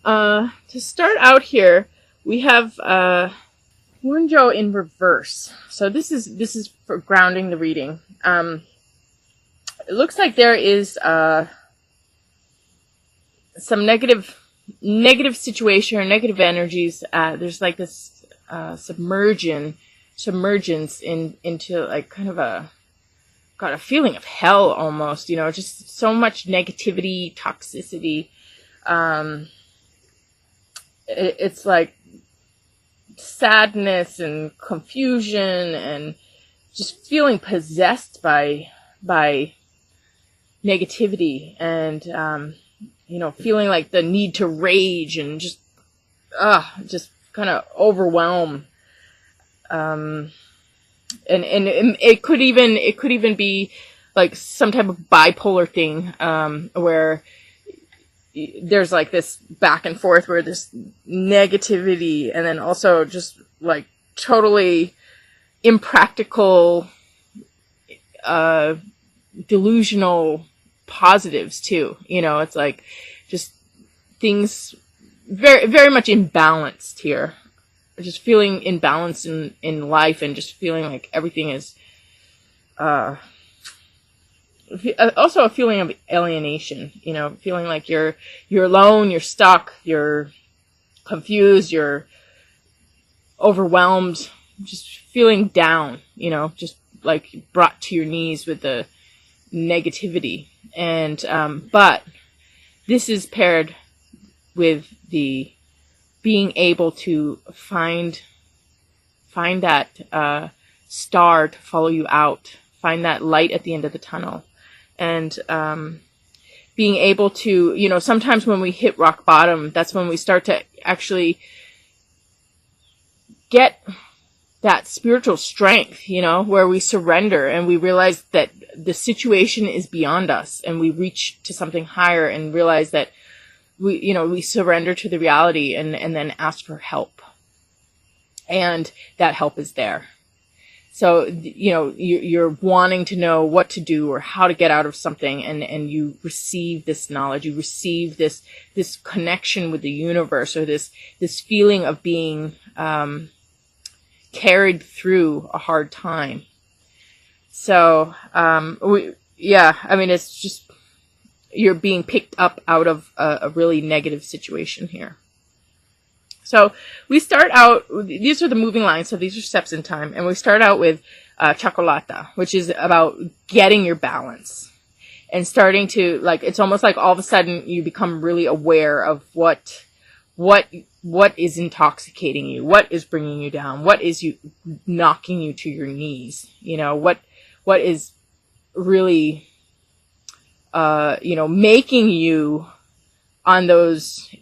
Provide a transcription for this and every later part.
To start out here, we have Wunjo in reverse. So this is for grounding the reading. It looks like there is some negative situation or negative energies. There's like this submergence into like kind of a feeling of hell almost. Just so much negativity, toxicity. It's like sadness and confusion and just feeling possessed by negativity and feeling like the need to rage and just kind of overwhelm. And it could even be like some type of bipolar thing where there's like this back and forth where there's negativity and then also just like totally impractical, delusional positives too. It's like just things very, very much imbalanced here. Just feeling imbalanced in life and just feeling like everything is, also a feeling of alienation, feeling like you're alone, you're stuck, you're confused, you're overwhelmed, just feeling down, just like brought to your knees with the negativity. And, but this is paired with the being able to find that, star to follow you out, find that light at the end of the tunnel. And being able to, sometimes when we hit rock bottom, that's when we start to actually get that spiritual strength, where we surrender and we realize that the situation is beyond us and we reach to something higher and realize that we surrender to the reality and then ask for help. And that help is there. So, you're wanting to know what to do or how to get out of something, and you receive this knowledge, you receive this connection with the universe, or this feeling of being carried through a hard time. So, it's just, you're being picked up out of a really negative situation here. So we start out, these are the moving lines, so these are steps in time, and we start out with Chocolata, which is about getting your balance and starting to, like, it's almost like all of a sudden you become really aware of what is intoxicating you, what is bringing you down, what is knocking you to your knees, what is really, making you on those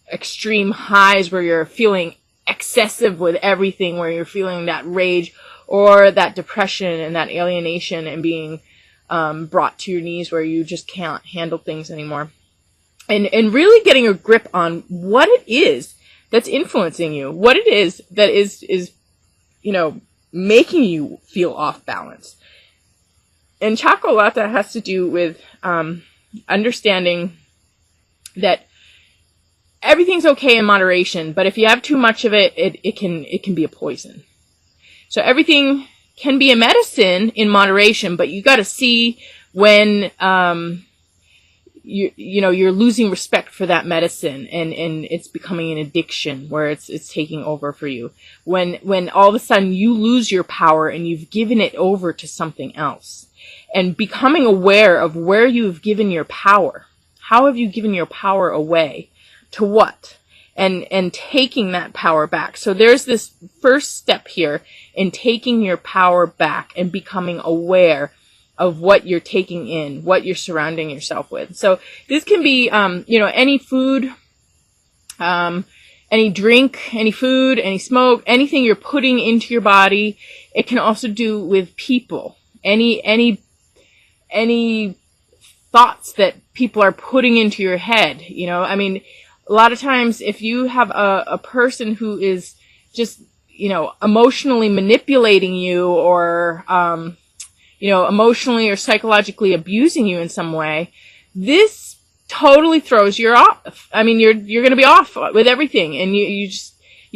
extreme highs where you're feeling excessive with everything, where you're feeling that rage or that depression and that alienation and being brought to your knees where you just can't handle things anymore. And really getting a grip on what it is that's influencing you, what it is that is making you feel off balance. And Chocolata has to do with understanding that everything's okay in moderation, but if you have too much of it, it can be a poison. So everything can be a medicine in moderation, but you got to see when you're losing respect for that medicine and it's becoming an addiction where it's taking over for you. When all of a sudden you lose your power and you've given it over to something else, and becoming aware of where you've given your power. How have you given your power away? To what? And taking that power back. So there's this first step here in taking your power back and becoming aware of what you're taking in, what you're surrounding yourself with. So this can be, any food, any drink, any food, any smoke, anything you're putting into your body. It can also do with people. Any thoughts that people are putting into your head, a lot of times if you have a person who is just, emotionally manipulating you or, emotionally or psychologically abusing you in some way, this totally throws you off. I mean, you're going to be off with everything, and you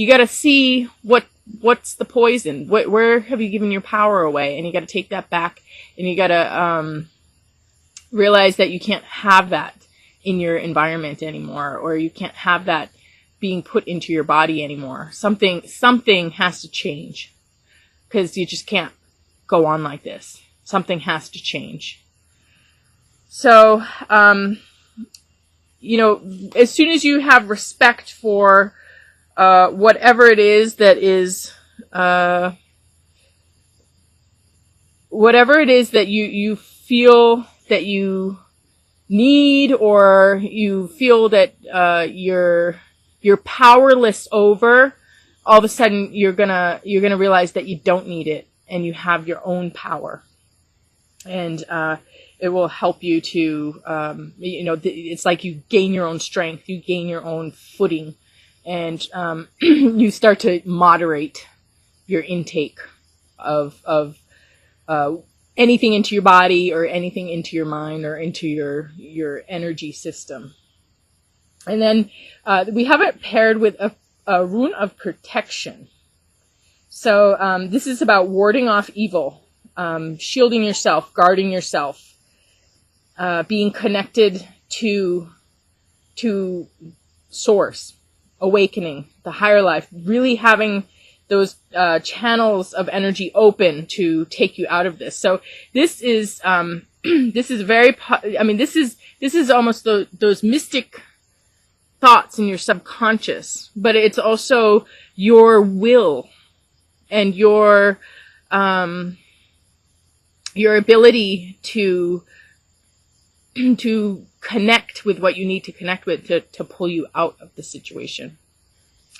got to see what's the poison. Where have you given your power away? And you got to take that back, and you got to realize that you can't have that in your environment anymore, or you can't have that being put into your body anymore. Something has to change, because you just can't go on like this. Something has to change. So, as soon as you have respect for whatever it is that you feel that you need, or you feel that you're powerless over, all of a sudden you're gonna realize that you don't need it, and you have your own power, and it will help you to it's like you gain your own strength, you gain your own footing, and you start to moderate your intake of anything into your body, or anything into your mind, or into your energy system. And then we have it paired with a rune of protection. So this is about warding off evil, shielding yourself, guarding yourself, being connected to source, awakening, the higher life, really having those channels of energy open to take you out of this. So this is this is almost those mystic thoughts in your subconscious, but it's also your will and your ability to connect with what you need to connect with to pull you out of the situation.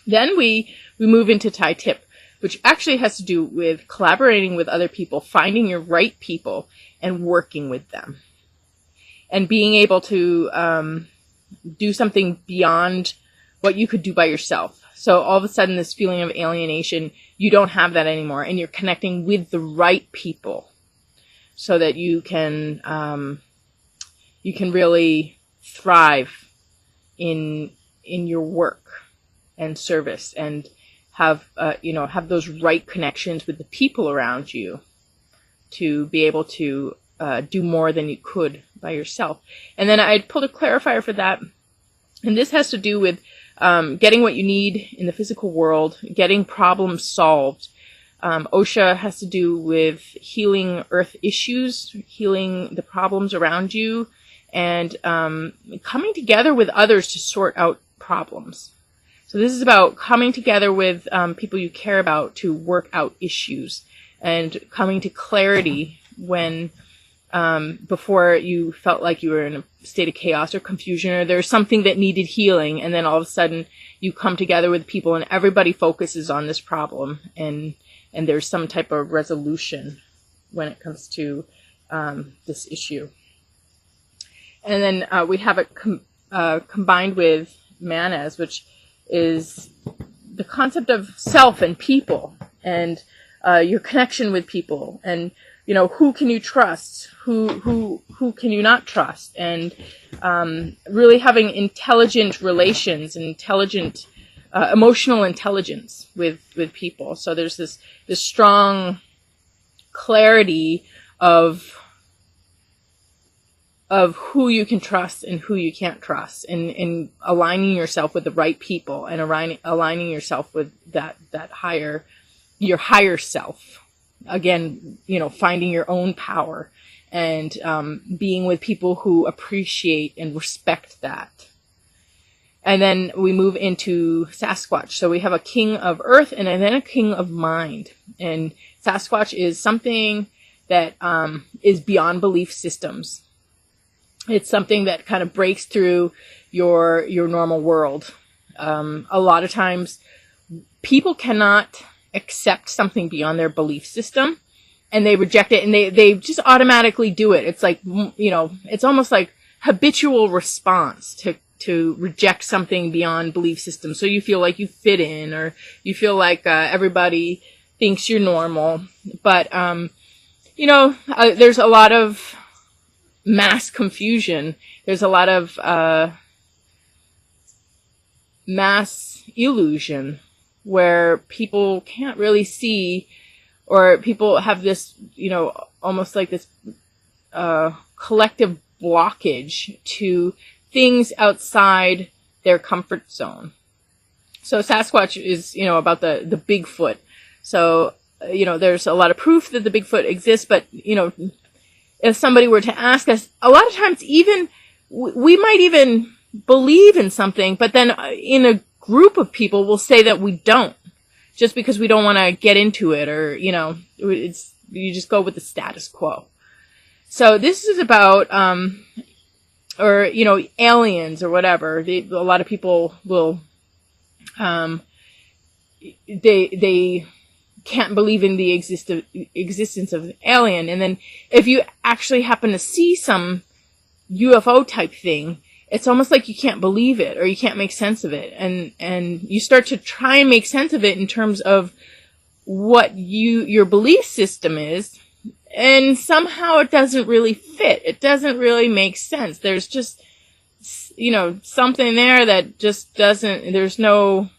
Then we move into Tai Tip, which actually has to do with collaborating with other people, finding your right people and working with them, and being able to do something beyond what you could do by yourself. So all of a sudden, this feeling of alienation, you don't have that anymore, and you're connecting with the right people so that you can really thrive in your work and service, and have those right connections with the people around you to be able to do more than you could by yourself. And then I pulled a clarifier for that, and this has to do with getting what you need in the physical world, getting problems solved. OSHA has to do with healing earth issues, healing the problems around you, and coming together with others to sort out problems. So this is about coming together with people you care about to work out issues, and coming to clarity when before you felt like you were in a state of chaos or confusion, or there's something that needed healing, and then all of a sudden you come together with people and everybody focuses on this problem, and there's some type of resolution when it comes to this issue. And then we have it combined with manas, which is the concept of self and people, and your connection with people, and who can you trust, who can you not trust, and really having intelligent relations and intelligent emotional intelligence with people. So there's this strong clarity of who you can trust and who you can't trust, and aligning yourself with the right people, and aligning yourself with your higher self. Again, finding your own power, and being with people who appreciate and respect that. And then we move into Sasquatch. So we have a king of earth and then a king of mind. And Sasquatch is something that is beyond belief systems. It's something that kind of breaks through your normal world. A lot of times people cannot accept something beyond their belief system, and they reject it, and they just automatically do it. It's like, it's almost like habitual response to reject something beyond belief system. So you feel like you fit in, or you feel like everybody thinks you're normal. But, there's a lot of mass confusion. There's a lot of mass illusion where people can't really see, or people have this, almost like this collective blockage to things outside their comfort zone. So Sasquatch is, about the Bigfoot. So, there's a lot of proof that the Bigfoot exists, but, if somebody were to ask us, a lot of times even, we might even believe in something, but then in a group of people we'll say that we don't, just because we don't want to get into it, or, you just go with the status quo. So this is about, or, aliens or whatever. A lot of people will, they can't believe in the existence of an alien. And then if you actually happen to see some UFO type thing, it's almost like you can't believe it, or you can't make sense of it. And you start to try and make sense of it in terms of what your belief system is. And somehow it doesn't really fit. It doesn't really make sense. There's just, something there that just doesn't, there's still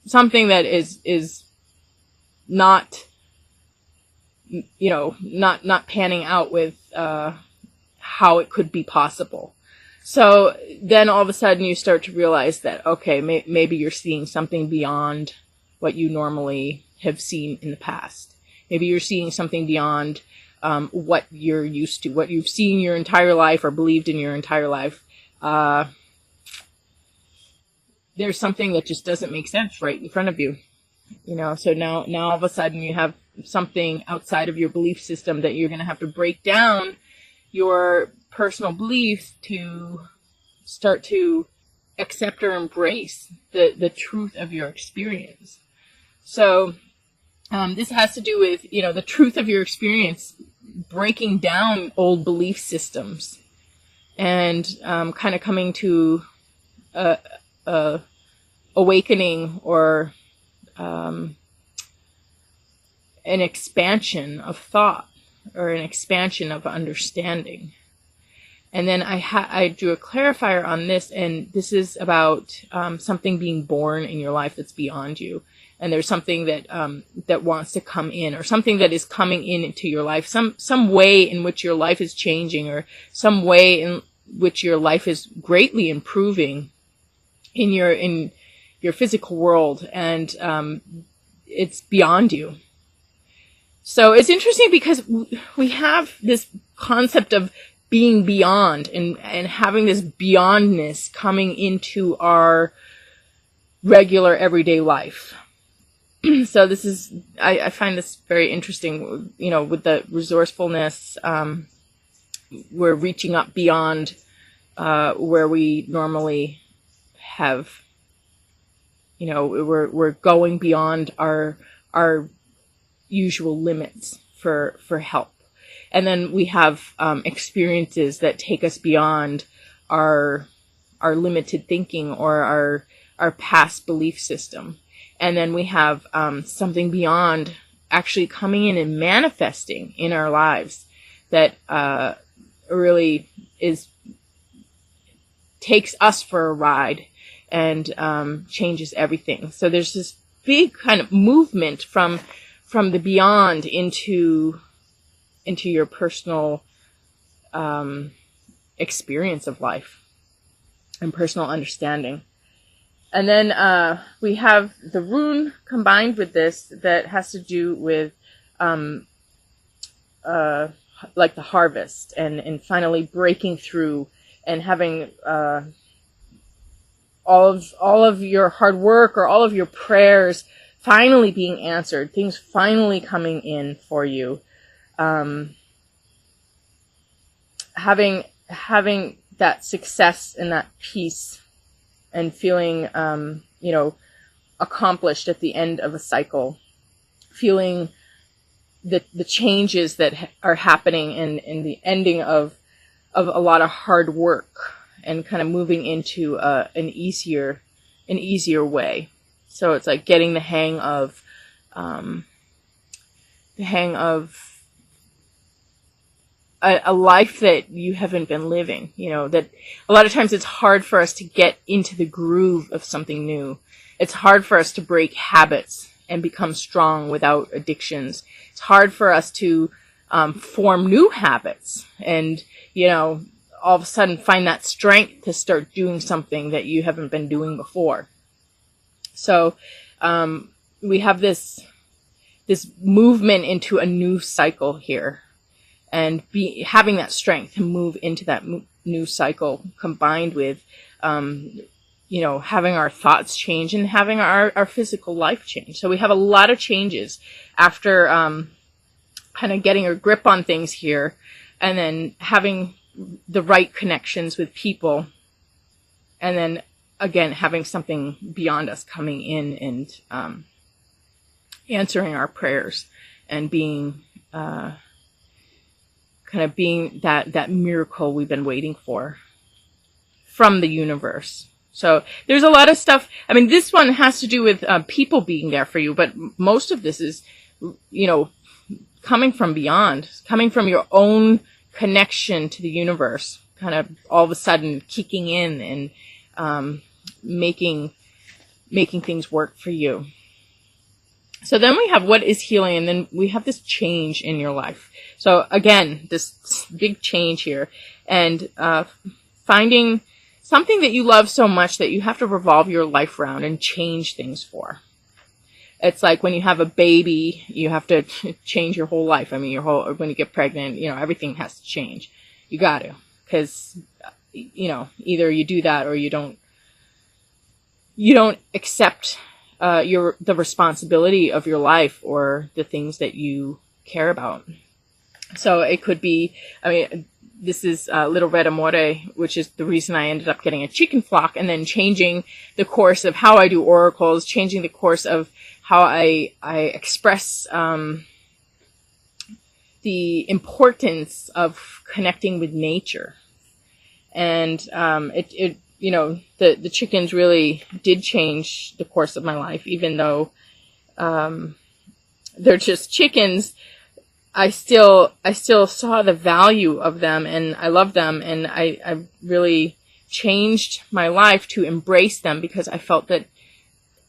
something that is not, not panning out with, how it could be possible. So then all of a sudden you start to realize that, okay, maybe you're seeing something beyond what you normally have seen in the past. Maybe you're seeing something beyond what you're used to, what you've seen your entire life or believed in your entire life. There's something that just doesn't make sense right in front of you. So now all of a sudden you have something outside of your belief system that you're going to have to break down your personal beliefs to start to accept or embrace the truth of your experience. So this has to do with, the truth of your experience, breaking down old belief systems, and kind of coming to a awakening, or an expansion of thought, or an expansion of understanding. And then I drew a clarifier on this, and this is about something being born in your life that's beyond you. And there's something that wants to come in, or something that is coming into your life, some way in which your life is changing, or some way in which your life is greatly improving in your physical world, and it's beyond you. So it's interesting because we have this concept of being beyond, and having this beyondness coming into our regular everyday life. So this is, I find this very interesting, with the resourcefulness, we're reaching up beyond where we normally have, we're going beyond our usual limits for help. And then we have experiences that take us beyond our limited thinking, or our past belief system. And then we have something beyond actually coming in and manifesting in our lives that really takes us for a ride, and changes everything. So there's this big kind of movement from the beyond into your personal experience of life and personal understanding. And then we have the rune combined with this that has to do with like the harvest, and finally breaking through, and having all of your hard work, or all of your prayers finally being answered, things finally coming in for you. Having that success and that peace, and feeling, accomplished at the end of a cycle, feeling the changes that are happening, and the ending of a lot of hard work, and kind of moving into an easier way. So it's like getting the hang of a life that you haven't been living. You know, that a lot of times it's hard for us to get into the groove of something new. It's hard for us to break habits and become strong without addictions. It's hard for us to form new habits and, you know, all of a sudden find that strength to start doing something that you haven't been doing before. So we have this movement into a new cycle here, and having that strength to move into that new cycle, combined with you know, having our thoughts change and having our physical life change. So we have a lot of changes after kind of getting a grip on things here, and then having the right connections with people, and then again having something beyond us coming in and answering our prayers and being kind of being that miracle we've been waiting for from the universe. So there's a lot of stuff. I mean, this one has to do with people being there for you, but most of this is, you know, coming from beyond, coming from your own connection to the universe, kind of all of a sudden kicking in and making things work for you. So then we have what is healing, and then we have this change in your life. So again, this big change here, and finding something that you love so much that you have to revolve your life around and change things for. It's like when you have a baby, you have to change your whole life. I mean, when you get pregnant, you know, everything has to change. You got to, because, you know, either you do that or you don't accept the responsibility of your life or the things that you care about. So it could be, I mean, this is Little Red Amore, which is the reason I ended up getting a chicken flock, and then changing the course of how I do oracles, changing the course of how I express the importance of connecting with nature. And it you know, the chickens really did change the course of my life, even though they're just chickens. I still saw the value of them, and I love them, and I really changed my life to embrace them, because I felt that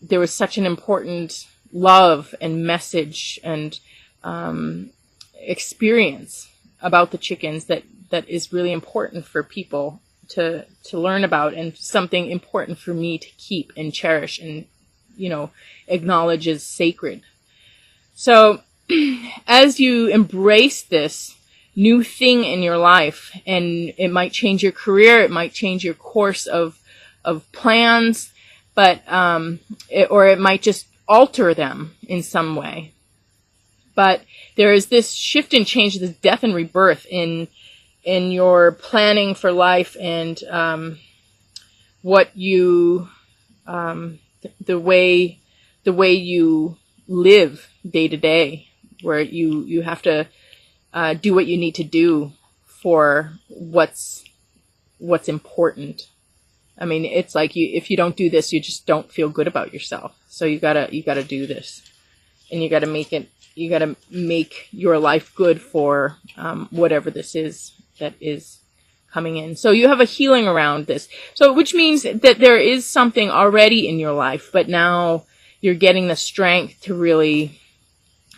there was such an important love and message and experience about the chickens that is really important for people to learn about, and something important for me to keep and cherish and, you know, acknowledge as sacred. So as you embrace this new thing in your life, and it might change your career, it might change your course of plans, but or it might just alter them in some way. But there is this shift and change, this death and rebirth in your planning for life, and what you the way you live day to day, where you have to do what you need to do for what's important. I mean, it's like if you don't do this, you just don't feel good about yourself. So you gotta do this, and you gotta make your life good for whatever this is that is coming in. So you have a healing around this. So which means that there is something already in your life, but now you're getting the strength to really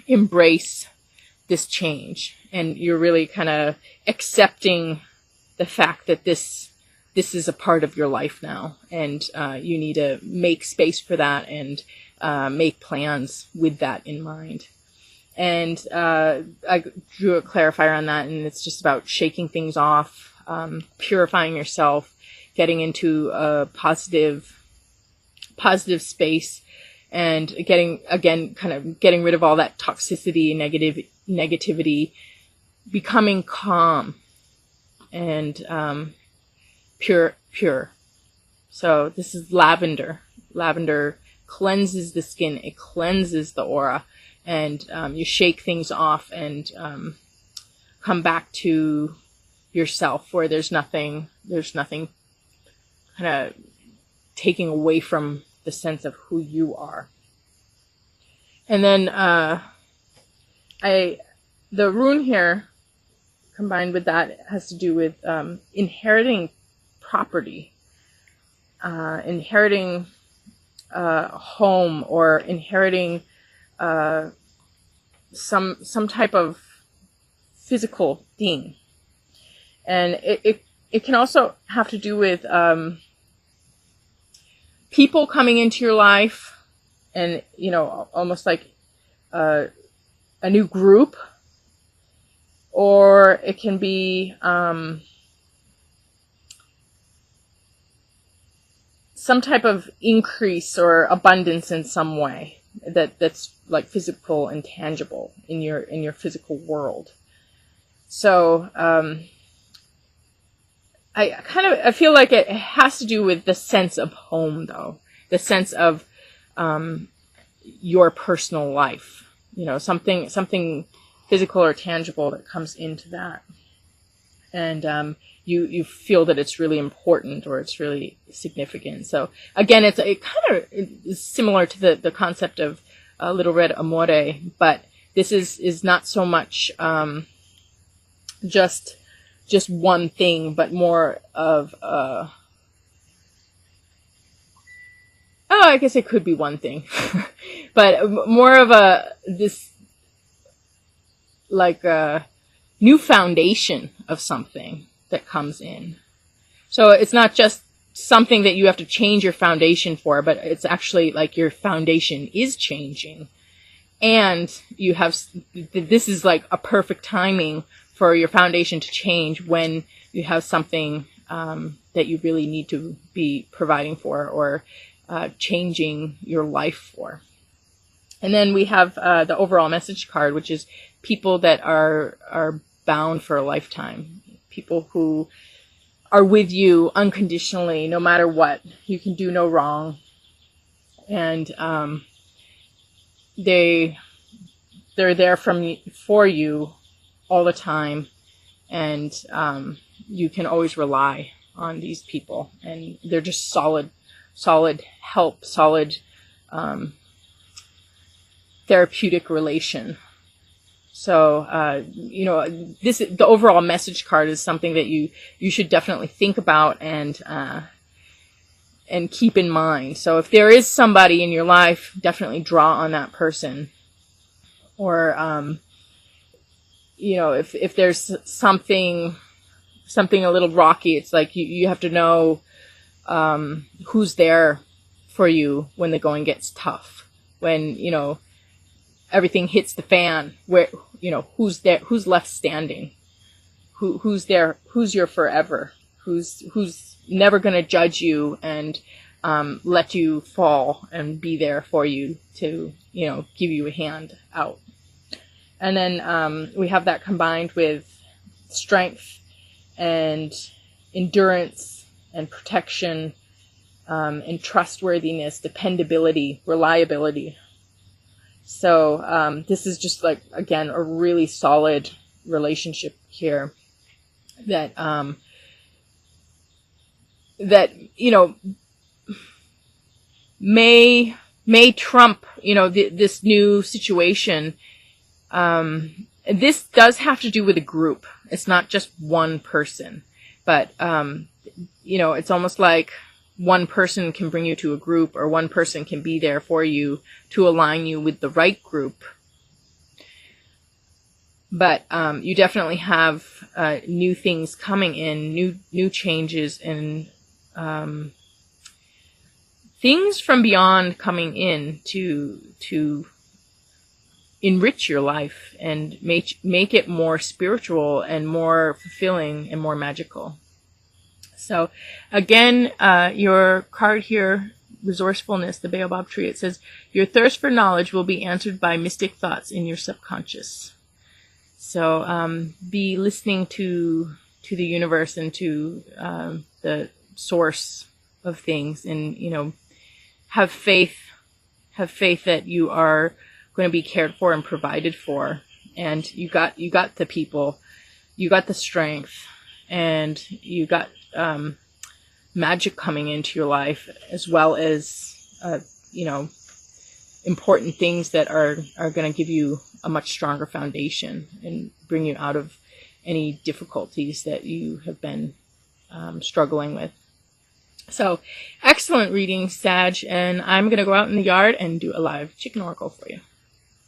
embrace this change, and you're really kind of accepting the fact that this is a part of your life now, and you need to make space for that and make plans with that in mind. And I drew a clarifier on that, and it's just about shaking things off, purifying yourself, getting into a positive space, and getting rid of all that toxicity and negativity, becoming calm and pure. So this is lavender. Lavender cleanses the skin, it cleanses the aura, and you shake things off and come back to yourself, where there's nothing kind of taking away from the sense of who you are. And then the rune here, combined with that has to do with inheriting property, inheriting a home, or inheriting some type of physical thing. And it can also have to do with people coming into your life, and, you know, almost like a new group, or it can be some type of increase or abundance in some way that's like physical and tangible in your physical world. So I feel like it has to do with the sense of home, though, the sense of your personal life, you know, something physical or tangible that comes into that, and you feel that it's really important or it's really significant. So again, it kind of is similar to the concept of Little Red Amore, but this is not so much just one thing, but more of I guess it could be one thing, but more of this like a new foundation of something that comes in. So it's not just something that you have to change your foundation for, but it's actually like your foundation is changing, and you have, this is like a perfect timing for your foundation to change when you have something that you really need to be providing for, or changing your life for. And then we have the overall message card, which is people that are bound for a lifetime. People who are with you unconditionally, no matter what. You can do no wrong. And they're there for you all the time. And you can always rely on these people. And they're just solid help, solid therapeutic relation. So, you know, the overall message card is something that you should definitely think about and keep in mind. So if there is somebody in your life, definitely draw on that person. Or, you know, if there's something a little rocky, it's like you have to know who's there for you when the going gets tough. When, you know, everything hits the fan, where, you know, who's there, who's left standing, who's there, who's your forever, who's never going to judge you and let you fall and be there for you to, you know, give you a hand out. And then we have that combined with strength and endurance and protection, and trustworthiness, dependability, reliability. So this is just like, again, a really solid relationship here that that, you know, may trump, you know, this new situation. This does have to do with a group. It's not just one person, but you know, it's almost like one person can bring you to a group, or one person can be there for you to align you with the right group. But you definitely have new things coming in, new changes, and things from beyond coming in to enrich your life and make it more spiritual and more fulfilling and more magical. So again, your card here, resourcefulness, the baobab tree, it says, your thirst for knowledge will be answered by mystic thoughts in your subconscious. So be listening to the universe and to the source of things, and, you know, have faith that you are going to be cared for and provided for, and you got the people, you got the strength, and you got magic coming into your life, as well as you know, important things that are going to give you a much stronger foundation and bring you out of any difficulties that you have been struggling with. So, excellent reading, Sag, and I'm going to go out in the yard and do a live chicken oracle for you.